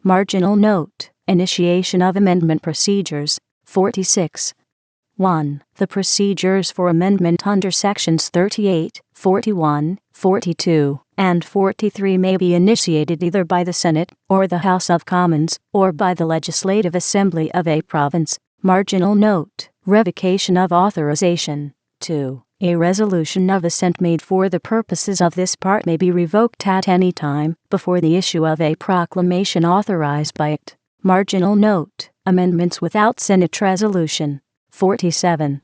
Marginal note, initiation of amendment procedures, 46. 1. The procedures for amendment under Sections 38, 41, 42, and 43 may be initiated either by the Senate or the House of Commons or by the Legislative Assembly of a province. Marginal note, revocation of authorization. 2. A resolution of assent made for the purposes of this part may be revoked at any time before the issue of a proclamation authorized by it. Marginal note, amendments without Senate resolution. 47.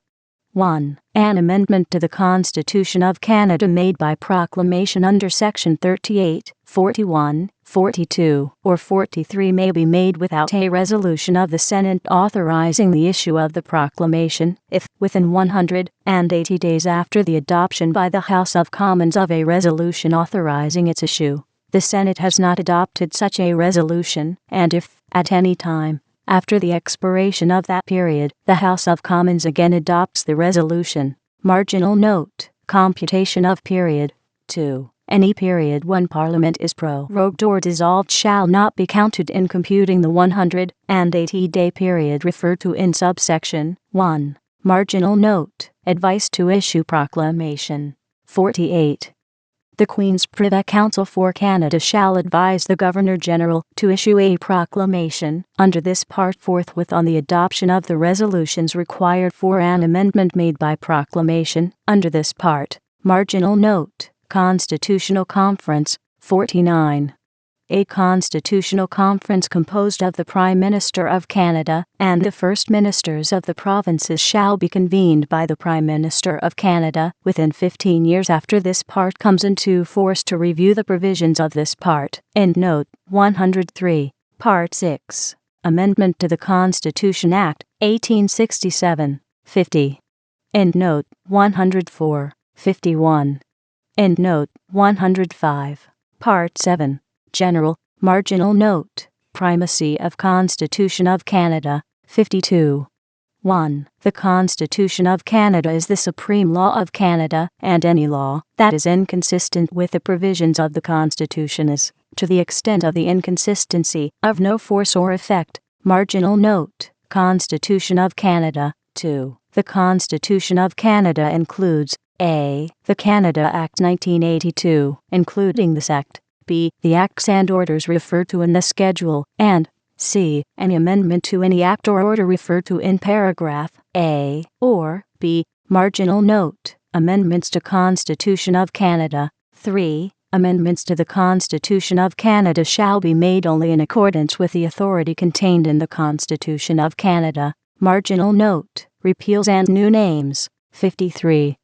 1. An amendment to the Constitution of Canada made by proclamation under Section 38, 41, 42, or 43 may be made without a resolution of the Senate authorizing the issue of the proclamation, if, within 180 days after the adoption by the House of Commons of a resolution authorizing its issue, the Senate has not adopted such a resolution, and if, at any time, after the expiration of that period, the House of Commons again adopts the resolution. Marginal note, computation of period. 2. Any period when Parliament is prorogued or dissolved shall not be counted in computing the 180-day period referred to in subsection 1. Marginal note, advice to issue proclamation. 48. The Queen's Privy Council for Canada shall advise the Governor-General to issue a proclamation under this part forthwith on the adoption of the resolutions required for an amendment made by proclamation under this part. Marginal note, Constitutional Conference. 49. A constitutional conference composed of the Prime Minister of Canada and the First Ministers of the provinces shall be convened by the Prime Minister of Canada within 15 years after this part comes into force to review the provisions of this part. Endnote 103, Part 6. Amendment to the Constitution Act, 1867, 50. Endnote 104, 51. Endnote 105, Part 7. General, marginal note, primacy of Constitution of Canada, 52. 1. The Constitution of Canada is the supreme law of Canada, and any law that is inconsistent with the provisions of the Constitution is, to the extent of the inconsistency, of no force or effect. Marginal note, Constitution of Canada. 2. The Constitution of Canada includes a. The Canada Act 1982, including this act. B. The acts and orders referred to in the schedule, and c. Any amendment to any act or order referred to in paragraph A or B. Marginal note, amendments to Constitution of Canada. 3. Amendments to the Constitution of Canada shall be made only in accordance with the authority contained in the Constitution of Canada. Marginal note, repeals and new names. 53.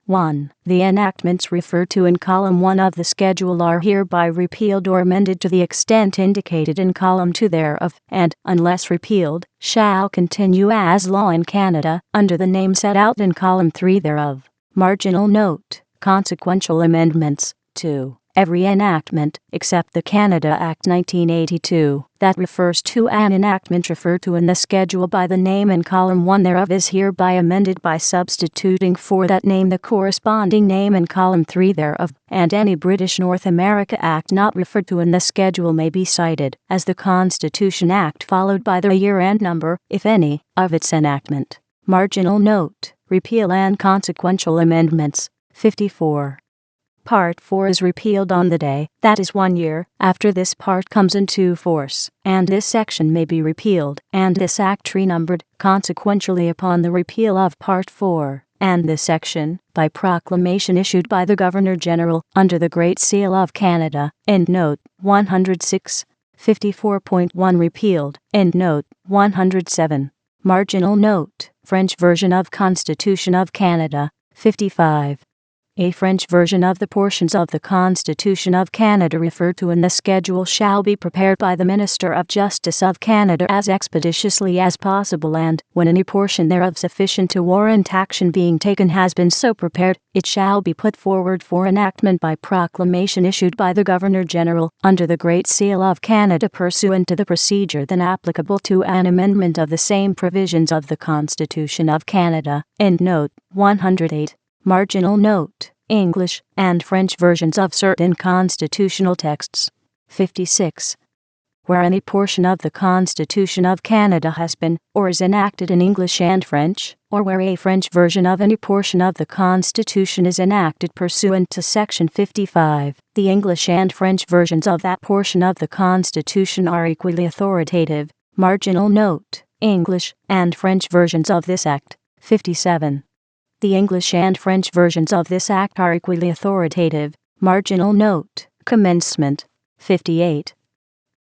1. The enactments referred to in Column 1 of the Schedule are hereby repealed or amended to the extent indicated in Column 2 thereof, and, unless repealed, shall continue as law in Canada, under the name set out in Column 3 thereof. Marginal note, consequential amendments. 2. Every enactment, except the Canada Act 1982, that refers to an enactment referred to in the schedule by the name in Column 1 thereof is hereby amended by substituting for that name the corresponding name in Column 3 thereof, and any British North America Act not referred to in the schedule may be cited as the Constitution Act followed by the year and number, if any, of its enactment. Marginal note, repeal and consequential amendments. 54. Part 4 is repealed on the day, that is 1 year, after this part comes into force, and this section may be repealed, and this act renumbered, consequentially upon the repeal of Part 4, and this section, by proclamation issued by the Governor-General, under the Great Seal of Canada. Endnote 106, 54.1 repealed. Endnote 107. Marginal note, French version of Constitution of Canada. 55. A French version of the portions of the Constitution of Canada referred to in the schedule shall be prepared by the Minister of Justice of Canada as expeditiously as possible, and, when any portion thereof sufficient to warrant action being taken has been so prepared, it shall be put forward for enactment by proclamation issued by the Governor-General, under the Great Seal of Canada pursuant to the procedure then applicable to an amendment of the same provisions of the Constitution of Canada. Endnote 108. Marginal note, English and French versions of certain constitutional texts. 56. where any portion of the Constitution of Canada has been or is enacted in English and French, or where a French version of any portion of the Constitution is enacted pursuant to Section 55, the English and French versions of that portion of the Constitution are equally authoritative. Marginal note: English and French versions of this Act. 57. The English and French versions of this Act are equally authoritative. Marginal note: Commencement. 58.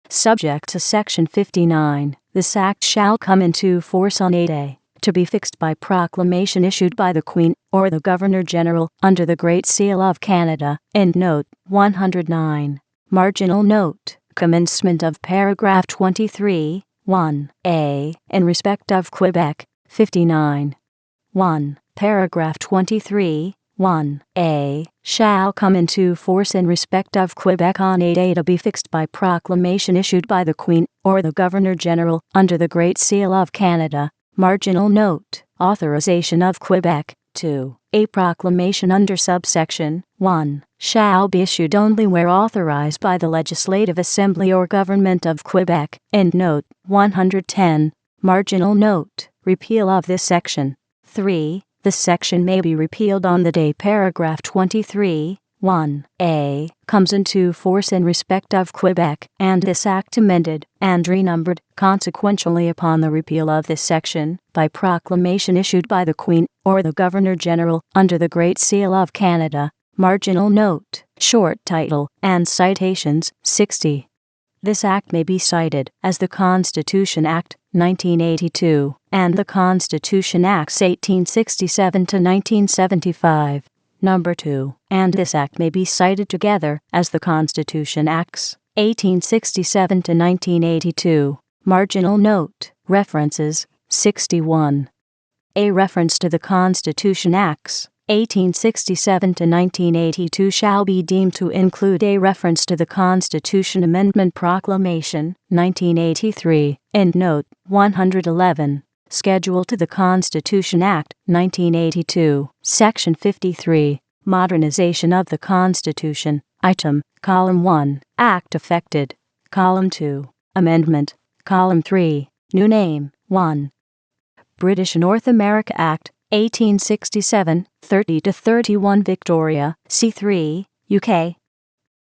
Subject to Section 59, this Act shall come into force on a day, to be fixed by proclamation issued by the Queen, or the Governor-General, under the Great Seal of Canada. End note. 109. Marginal note: Commencement of paragraph 23, 1a, in respect of Quebec. 59. 1. Paragraph 23, 1a, shall come into force in respect of Quebec on a day to be fixed by proclamation issued by the Queen, or the Governor-General, under the Great Seal of Canada. Marginal note: Authorization of Quebec. 2. A proclamation under subsection 1 shall be issued only where authorized by the Legislative Assembly or Government of Quebec. End note. 110. Marginal note: Repeal of this section. 3. This section may be repealed on the day paragraph 23, 1a, comes into force in respect of Quebec, and this Act amended and renumbered, consequentially upon the repeal of this section, by proclamation issued by the Queen, or the Governor-General, under the Great Seal of Canada. Marginal note: Short title and citations. 60. This Act may be cited as the Constitution Act, 1982, and the Constitution Acts 1867 to 1975. Number 2. And this Act may be cited together as the Constitution Acts, 1867 to 1982. Marginal note: References. 61. A reference to the Constitution Acts, 1867 to 1982 shall be deemed to include a reference to the Constitution Amendment Proclamation, 1983. End note. 111. Schedule to the Constitution Act, 1982, Section 53. Modernization of the Constitution. Item: Column 1. Act affected. Column 2. Amendment. Column 3. New name. 1. British North America Act, 1867, 30-31 Victoria, C3, UK.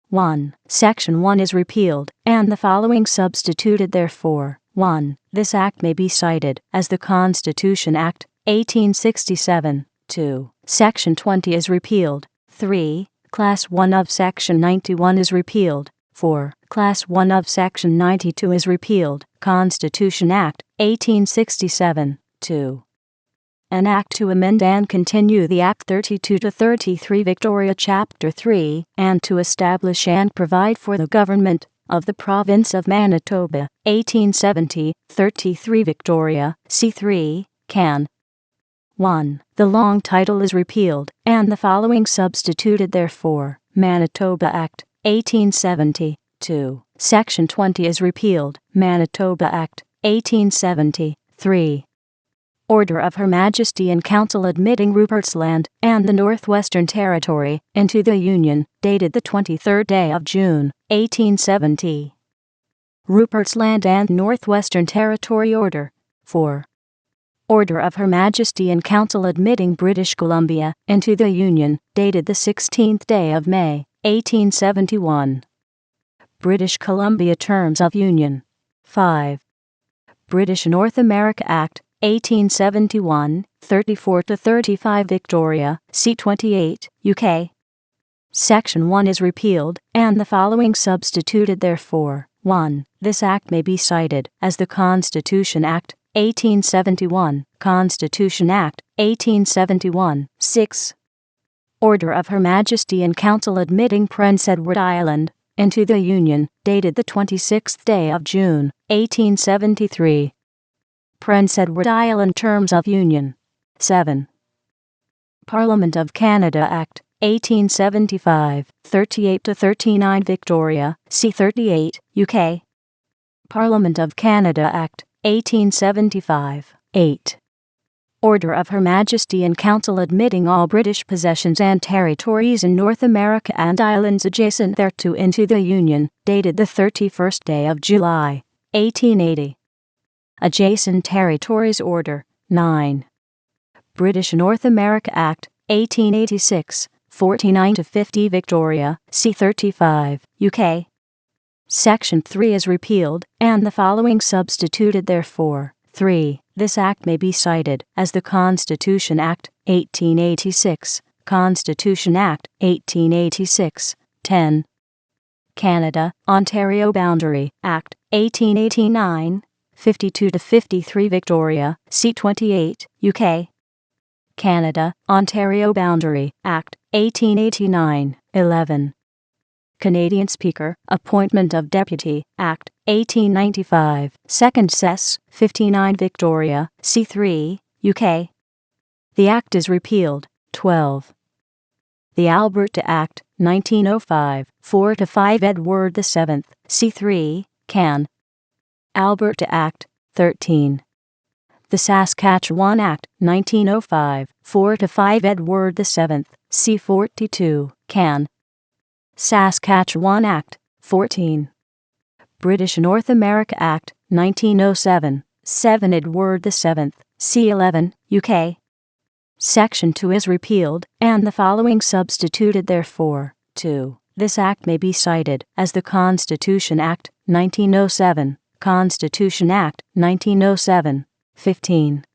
1. Section 1 is repealed, and the following substituted therefor. 1. This Act may be cited as the Constitution Act, 1867. 2. Section 20 is repealed. 3. Class 1 of Section 91 is repealed. 4. Class 1 of Section 92 is repealed. Constitution Act, 1867. 2. An Act to amend and continue the Act 32-33 Victoria Chapter 3, and to establish and provide for the government of the Province of Manitoba, 1870, 33 Victoria, C3, can. 1. The long title is repealed, and the following substituted therefor. Manitoba Act, 1870. 2. Section 20 is repealed. Manitoba Act, 1870. 3. Order of Her Majesty and Council admitting Rupert's Land and the Northwestern Territory into the Union, dated the 23rd day of June, 1870. Rupert's Land and Northwestern Territory Order. 4. Order of Her Majesty and Council admitting British Columbia into the Union, dated the 16th day of May, 1871. British Columbia Terms of Union. 5. British North America Act, 1871, 34-35 Victoria, C28, UK. Section 1 is repealed, and the following substituted therefor. 1. This Act may be cited as the Constitution Act, 1871, Constitution Act, 1871. 6. Order of Her Majesty and Council admitting Prince Edward Island into the Union, dated the 26th day of June, 1873. Prince Edward Island Terms of Union. 7. Parliament of Canada Act, 1875, 38-39 Victoria, C38, UK. Parliament of Canada Act, 1875. 8. Order of Her Majesty and Council admitting all British possessions and territories in North America and islands adjacent thereto into the Union, dated the 31st day of July, 1880. Adjacent Territories Order, 9. British North America Act, 1886, 49-50 Victoria, C-35, UK. Section 3 is repealed, and the following substituted therefor. 3. This act may be cited as the Constitution Act, 1886, Constitution Act, 1886, 10. Canada, Ontario Boundary Act, 1889, 52-53 Victoria, C-28, UK. Canada, Ontario Boundary Act, 1889, 11. Canadian Speaker, Appointment of Deputy Act, 1895, 2'S, 59 Victoria, C3, UK. The Act is repealed. 12. The Alberta Act, 1905, 4-5 Edward VII, C3, Can. Alberta Act, 13. The Saskatchewan Act, 1905, 4-5 Edward VII, C42, Can. Saskatchewan Act, 14. British North America Act, 1907, 7 Edward VII, C11, UK. Section 2 is repealed, and the following substituted therefor. 2. This act may be cited as the Constitution Act, 1907, Constitution Act, 1907, 15.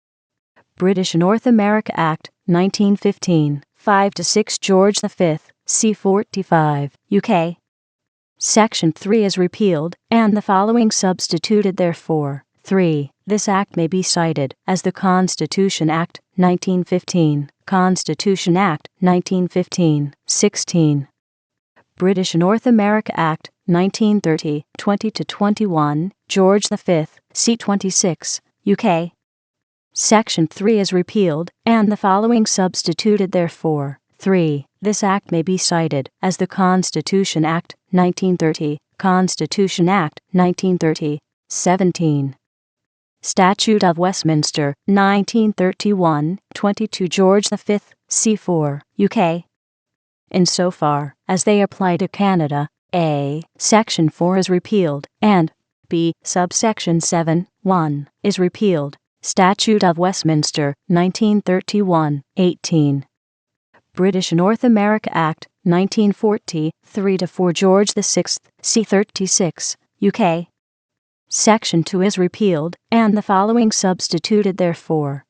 British North America Act, 1915, 5-6 George V, C45, UK. Section 3 is repealed, and the following substituted therefor. 3. This act may be cited as the Constitution Act, 1915, Constitution Act, 1915, 16. British North America Act, 1930, 20-21, George V, C26, UK. Section 3 is repealed, and the following substituted therefor. 3. This act may be cited as the Constitution Act, 1930, Constitution Act, 1930, 17. Statute of Westminster, 1931, 22 George V, C4, UK. Insofar as they apply to Canada, A. Section 4 is repealed, and B. Subsection 7, 1, is repealed. Statute of Westminster, 1931, 18. British North America Act, 1940, 3-4 George VI, C36, UK. Section 2 is repealed, and the following substituted therefor.